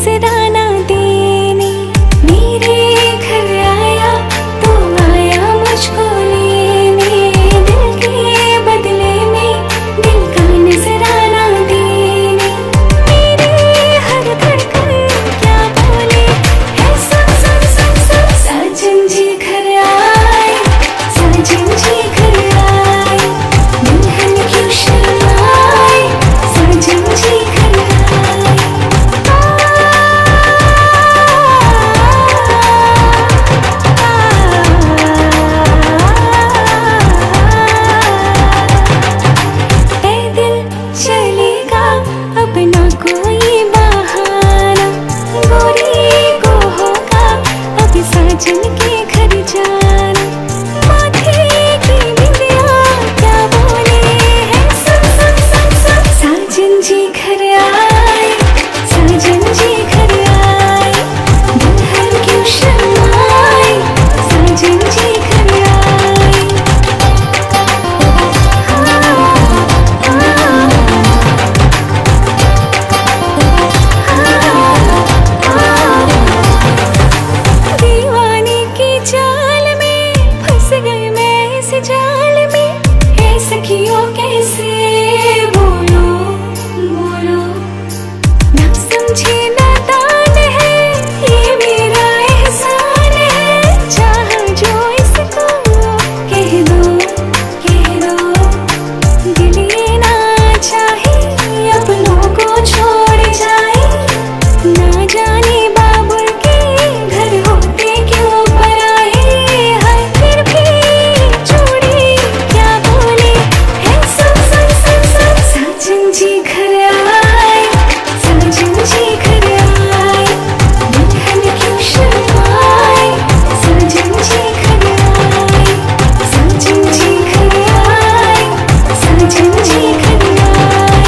नजराना देने। मेरे घर आया तो आया मुझको लेने, दिल के बदले में दिल का नजराना देने। मेरे हर धड़कन क्या बोले है सुन सुन सुन सुन। साजन जी घर आए, साजन जी घर आए, दुल्हन क्यों शर्माए, साजन जी घर आए। पैदल चलेगा अपना कोई बहाना, गोरी को होगा अभी साजन के घर जाना। माथे की बिंदिया क्या बोले है सुन सुन सुन सुन। साजन जी घर आए, साजन जी घर आए, दुल्हन क्यों शर्माए, साजन जी घर आए। दीवाने की चाल में फंस गई मैं इस जाल में, है सखियों कैसे बोलो बोलो। ना समझे नादान है ये मेरा एहसान है, चाह जो इसको कह दो कह दो। दिल ये ना चाहे अपनों को छोड़ जाए, ना जाने बाबुल के घर होते क्यों पराए। हाय फिर भी जोड़ी क्या बोले है सुन सुन सुन सुन। साजन जी घर आए, साजन जी घर आए, दुल्हन क्यों शर्माए, साजन जी घर आए। साजन जी घर आए, साजन जी घर आए,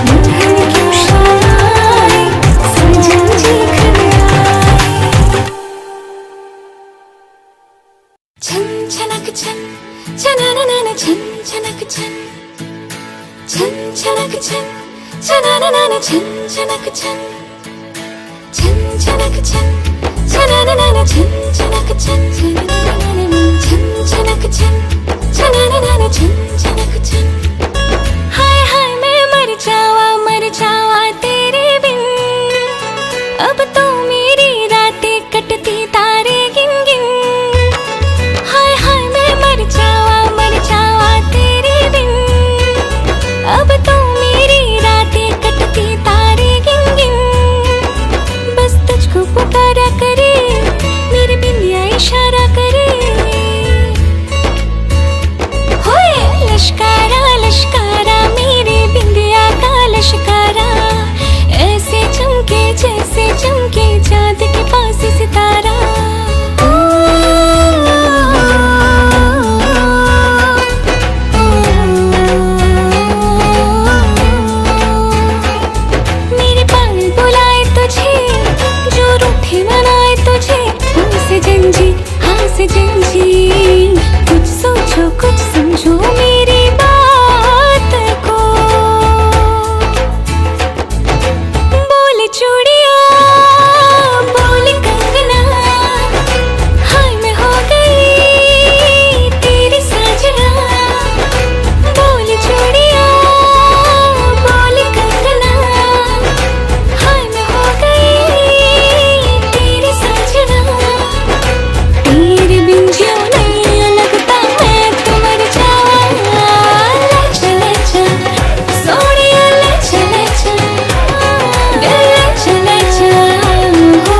दुल्हन क्यों शर्माए, साजन जी घर आए। छन छनक छन छनननन छन छनक छन, छन छनक छन छनननन छन छनक छन, छन छनक छन छनननन छन छनक छन, छनननन छन छनक छन छनननन छन छनक छन। हाय हाय मैं मर जावा तेरे बिन, अब तो मेरी रातें कटती तारे गिन गिन। हाय हाय मैं मर जावा तेरे बिन, अब तो मेरी रातें कटती तारे गिन गिन। बस तुझको पुकारा करे मेरी बिंदिया इशारा करे। होए लश्कारा लश्कारा मेरी बिंदिया का लश्कारा, ऐसे चमके जैसे चमके चांद के पास सितारा। मेरे पाल बुलाए तुझे, जो रूठे मनाए तुझे, हमसे जंजी हाँ से जंजी। कुछ सोचो कुछ समझो मेरी बात को, बोल चूड़िया बोल कंगना। हाय मैं हो गई तेरी साजना, बोल चूड़िया बोल कंगना। हाय मैं हो गई तेरी साजना, तेरे बिन जियो नहीं लगता मैं तो मर जावा। ले चले चल सोनिया ले चले चल, दिल ले चले चल हो।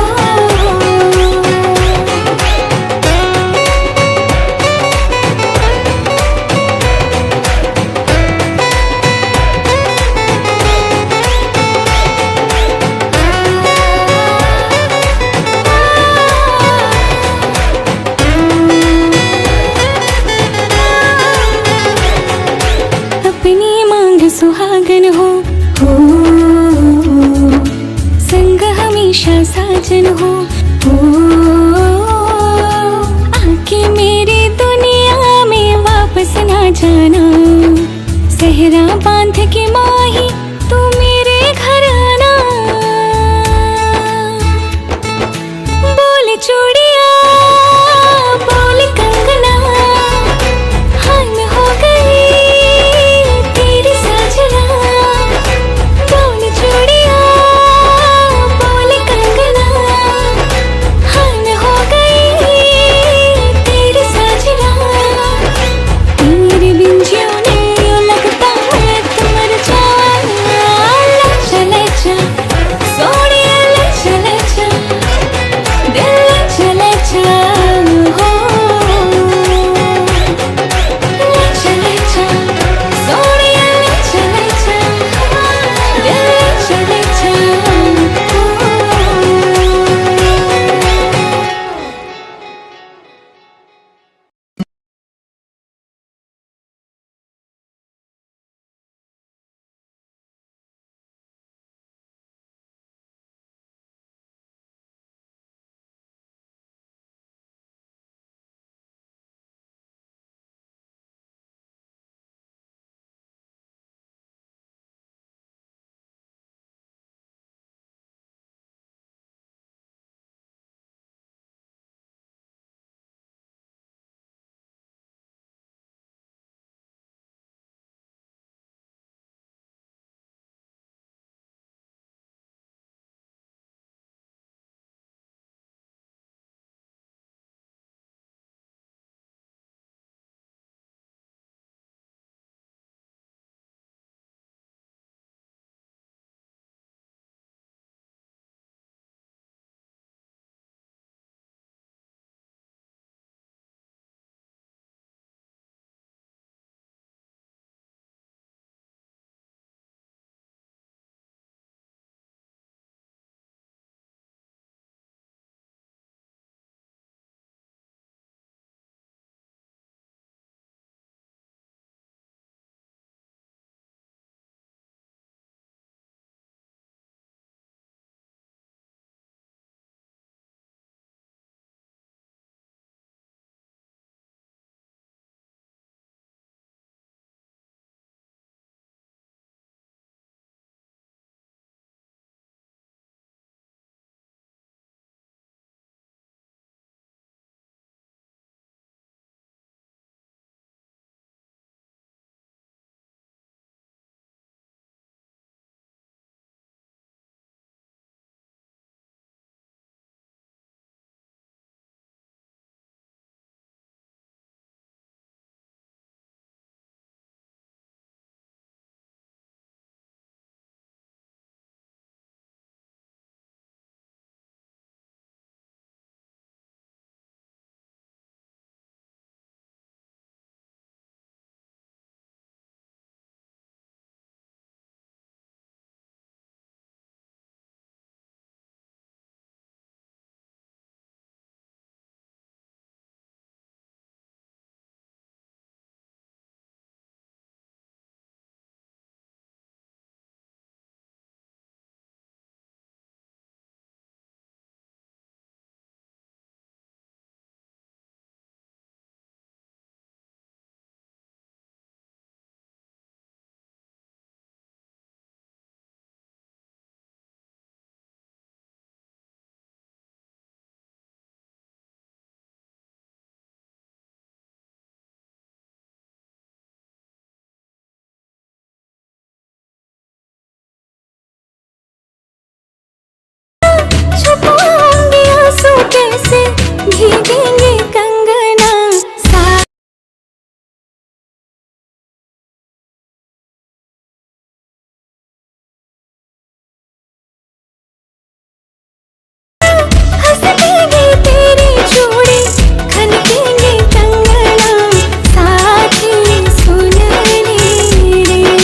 अपनी मांग सुहागन हो, संग हमेशा साजन हो। आके मेरी दुनिया में वापस ना जाना, सहरा बांध के माही तू मेरे घर आना। छुपाऊंगी आंसू कैसे भीगेंगे कंगना हंसेंगे तेरी चूड़ी खनकेंगे कंगना साथी सुन ले रे मेरे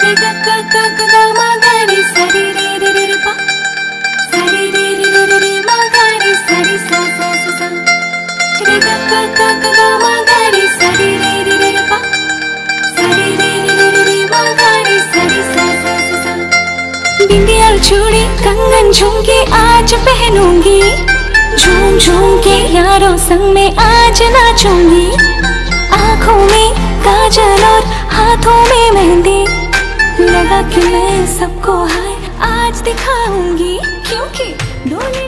रे ग ग ग ग ग मा ग रे सा रे रे रे रे रे पा सा रे रे रे रे रे रे मा ग रे सा रे सा सा सा सा रे ग ग ग ग ग मा ग रे सा रे रे रे रे रे पा सा रे रे रे रे रे रे मा ग रे सा रे सा सा सा सा बिंदिया चूड़ी कंगन झुमके आज पहनूंगी झूम झूम के यारों संग में आज नाचूंगी आँखों में काजल और हाथों में मेहंदी लगा के मैं सबको हाय आज दिखाऊंगी क्योंकि डोली